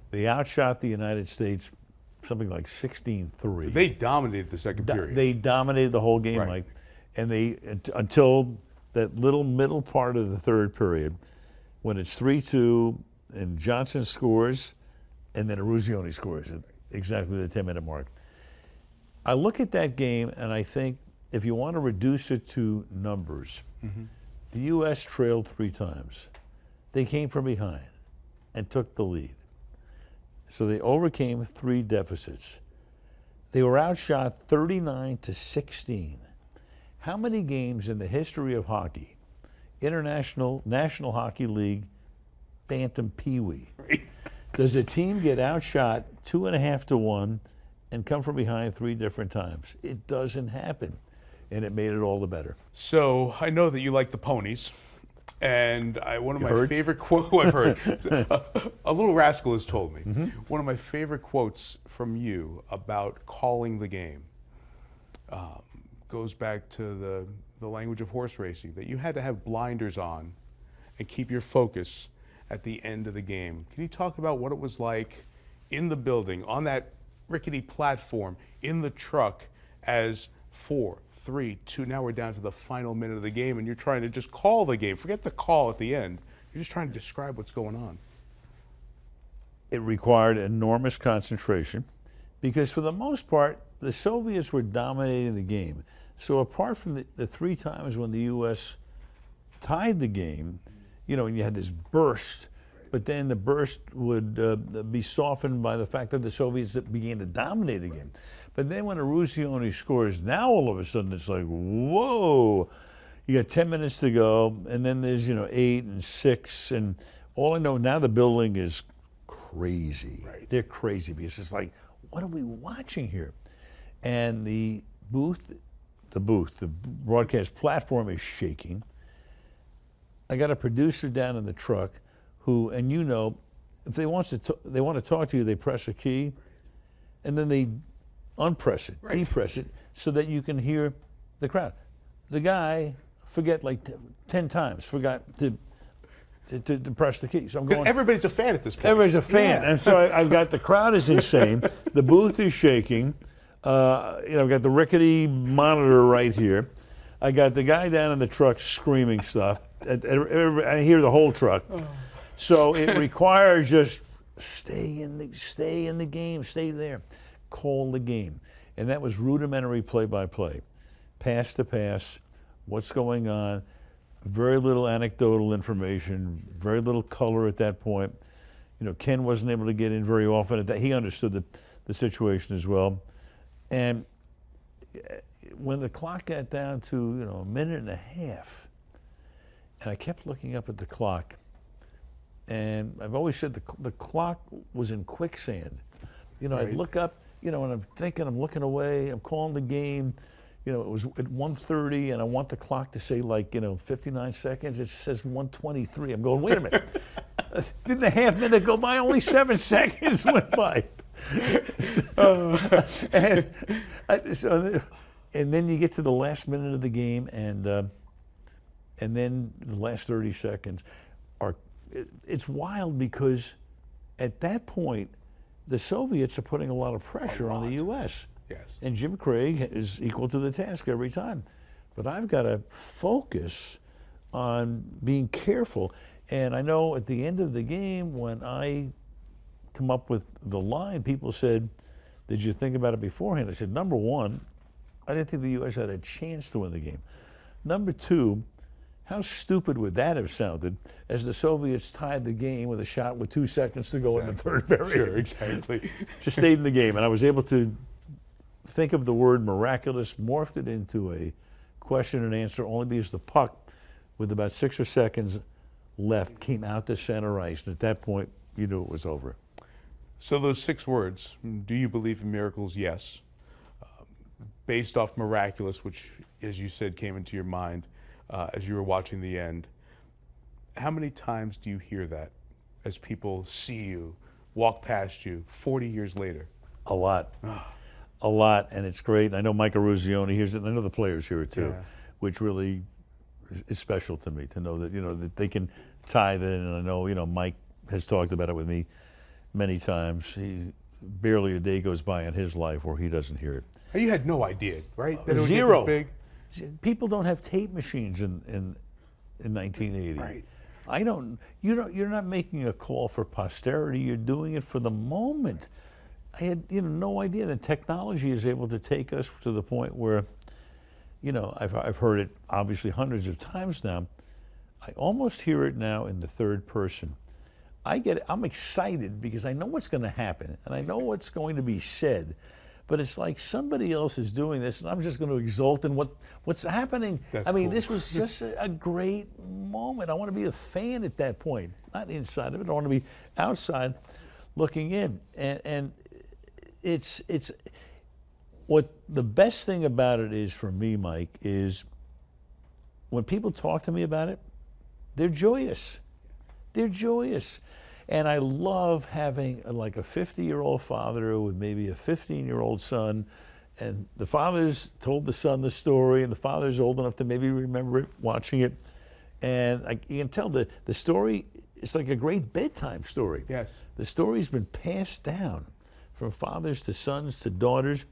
They outshot the United States something like 16-3. They dominated the second period. They dominated the whole game, Mike. And they until that little middle part of the third period, when it's 3-2 and Johnson scores, and then Eruzione scores at exactly the 10-minute mark. I look at that game and I think, if you want to reduce it to numbers, the U.S. trailed 3 times. They came from behind and took the lead. So they overcame 3 deficits. They were outshot 39-16. How many games in the history of hockey, National Hockey League, Bantam Pee-wee, does a team get outshot 2.5-1 and come from behind 3 different times? It doesn't happen, and it made it all the better. So I know that you like the ponies, and one of my favorite quotes I've heard. A little rascal has told me one of my favorite quotes from you about calling the game goes back to the language of horse racing, that you had to have blinders on and keep your focus at the end of the game. Can you talk about what it was like in the building, on that rickety platform, in the truck, as 4, 3, 2, now we're down to the final minute of the game, and you're trying to just call the game. Forget the call at the end. You're just trying to describe what's going on. It required enormous concentration, because for the most part, the Soviets were dominating the game. So apart from the 3 times when the U.S. tied the game, and you had this burst, but then the burst would be softened by the fact that the Soviets began to dominate again. But then when Eruzione scores, now all of a sudden it's like, whoa, you got 10 minutes to go, and then there's 8 and 6, and all I know now, the building is crazy. They're crazy, because it's like, what are we watching here? And the broadcast platform is shaking. I got a producer down in the truck who, and if they want to talk to you, they press a key, and then they unpress it, depress it, so that you can hear the crowd. The guy forgot 10 times, forgot to press the key. So I'm going. Everybody's a fan at this point. Everybody's a fan, and so I've got the crowd is insane. The booth is shaking. I've got the rickety monitor right here. I got the guy down in the truck screaming stuff. I hear the whole truck. So it requires just stay in the game, stay there, call the game. And that was rudimentary play-by-play, pass to pass, what's going on. Very little anecdotal information, very little color at that point. You know, Ken wasn't able to get in very often at that. He understood the situation as well. And when the clock got down to, you know, a minute and a half, and I kept looking up at the clock, and I've always said the clock was in quicksand. You know, I'd look up, you know, and I'm thinking, I'm looking away, I'm calling the game. You know, it was at 1:30, and I want the clock to say, like, you know, 59 seconds. It says 1:23. I'm going, wait a minute. Didn't a half minute go by? Only 7 seconds went by. And then you get to the last minute of the game, and then the last 30 seconds are. It's wild because at that point, the Soviets are putting a lot of pressure on the U.S. Yes. And Jim Craig is equal to the task every time. But I've got to focus on being careful. And I know at the end of the game, when I come up with the line, people said, did you think about it beforehand? I said, number one, I didn't think the U.S. had a chance to win the game. Number two, how stupid would that have sounded as the Soviets tied the game with a shot with 2 seconds to go in the third period? Sure, exactly. Just stayed in the game. And I was able to think of the word miraculous, morphed it into a question and answer only because the puck, with about 6 or seconds left, came out to center ice. And at that point, you knew it was over. So those 6 words, do you believe in miracles? Yes. Based off miraculous, which, as you said, came into your mind as you were watching the end. How many times do you hear that as people see you, walk past you 40 years later? A lot. A lot, and it's great. And I know Mike Eruzione hears it, and I know the players hear it too, which really is special to me to know that, you know, that they can tie that in. And I know, you know, Mike has talked about it with me many times. Barely a day goes by in his life where he doesn't hear it. You had no idea, right? That it would Zero. get this big? People don't have tape machines in 1980. Right. You're not making a call for posterity. You're doing it for the moment. I had, you know, no idea that technology is able to take us to the point where, you know, I've heard it obviously hundreds of times now. I almost hear it now in the third person. I'm excited because I know what's going to happen and I know what's going to be said, but it's like somebody else is doing this and I'm just going to exult in what's happening. I mean, this was just a great moment. I want to be a fan at that point, not inside of it. I want to be outside looking in. And it's what the best thing about it is for me, Mike, is when people talk to me about it, they're joyous. They're joyous. And I love having like a 50-year-old father with maybe a 15-year-old son, and the father's told the son the story, and the father's old enough to maybe remember it, watching it. And you can tell the story, it's like a great bedtime story. Yes. The story's been passed down from fathers to sons to daughters.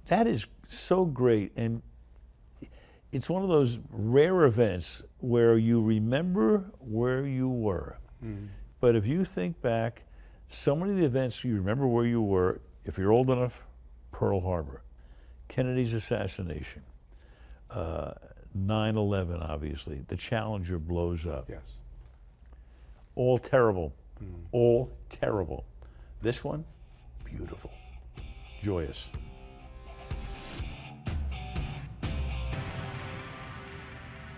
That is so great. And it's one of those rare events where you remember where you were. Mm. But if you think back, so many of the events you remember where you were, if you're old enough, Pearl Harbor, Kennedy's assassination, 9/11, obviously, the Challenger blows up. Yes. All terrible, all terrible. This one, beautiful, joyous.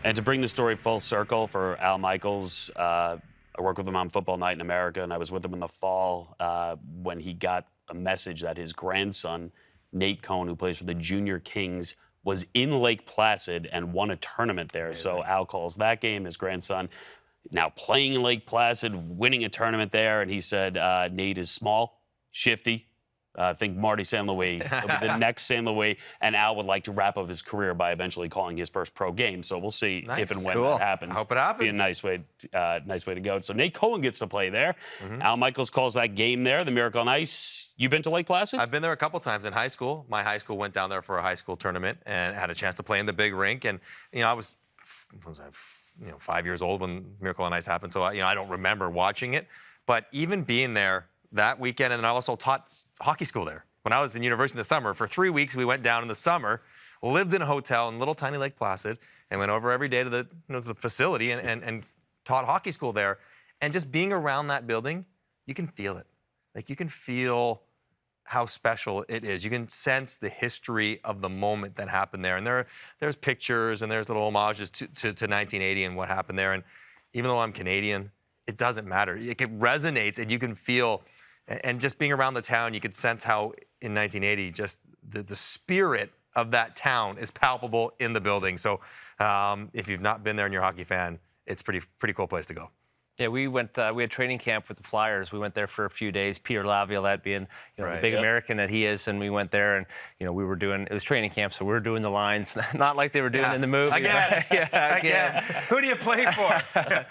And to bring the story full circle for Al Michaels, I worked with him on Football Night in America, and I was with him in the fall when he got a message that his grandson, Nate Cohn, who plays for the Junior Kings, was in Lake Placid and won a tournament there. So Al calls that game, his grandson now playing in Lake Placid, winning a tournament there, and he said Nate is small, shifty. I think Marty St. Louis will be the next St. Louis, and Al would like to wrap up his career by eventually calling his first pro game. So we'll see if and when that happens. I hope it happens. Be a nice way to go. So Nate Cohen gets to play there. Mm-hmm. Al Michaels calls that game there, the Miracle on Ice. You been to Lake Placid? I've been there a couple times in high school. My high school went down there for a high school tournament and had a chance to play in the big rink. And I was 5 years old when Miracle on Ice happened, so I don't remember watching it. But even being there that weekend, and then I also taught hockey school there. When I was in university in the summer, for 3 weeks, we went down in the summer lived in a hotel in little tiny Lake Placid and went over every day to the facility and taught hockey school there. And just being around that building, you can feel it. Like, you can feel how special it is. You can sense the history of the moment that happened there. And there's pictures and there's little homages to 1980 and what happened there. And even though I'm Canadian, it doesn't matter. It resonates, and you can feel, and just being around the town, you could sense how in 1980, just the spirit of that town is palpable in the building. So if you've not been there and you're a hockey fan, it's pretty cool place to go. Yeah, we went. We had training camp with the Flyers. We went there for a few days. Peter Laviolette being, the big American that he is, and we went there, and we were doing. It was training camp, so we were doing the lines, not like they were doing in the movie. Again. Who do you play for?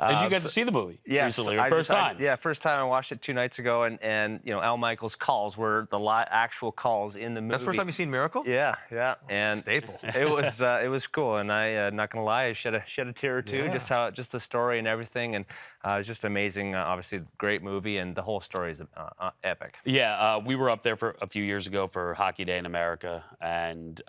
Did you get to see the movie recently, or first time? First time. I watched it 2 nights ago, and Al Michaels' calls were the actual calls in the movie. That's the first time you've seen Miracle? Yeah. And staple. It was cool, and I not gonna lie, I shed a tear or two, just the story and everything, and it was just amazing. Obviously, great movie, and the whole story is epic. Yeah, we were up there for a few years ago for Hockey Day in America, and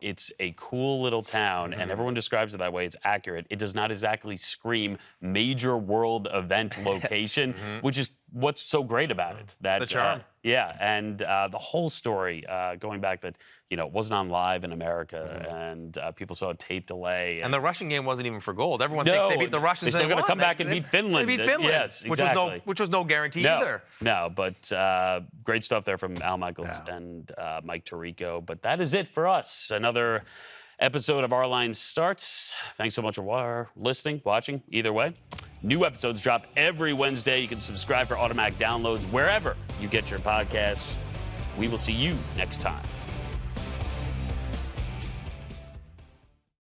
it's a cool little town, and everyone describes it that way. It's accurate. It does not exactly scream major world event location, which is what's so great about it. That the charm. And the whole story, going back that, it wasn't on live in America, and people saw a tape delay. And the Russian game wasn't even for gold. Everyone thinks they beat the Russians. They still got to come back and beat Finland. They beat Finland, yes, exactly. which was no guarantee either. No, but great stuff there from Al Michaels and Mike Tirico. But that is it for us. Another episode of Our Line starts. Thanks so much for listening, watching, either way. New episodes drop every Wednesday. You can subscribe for automatic downloads wherever you get your podcasts. We will see you next time.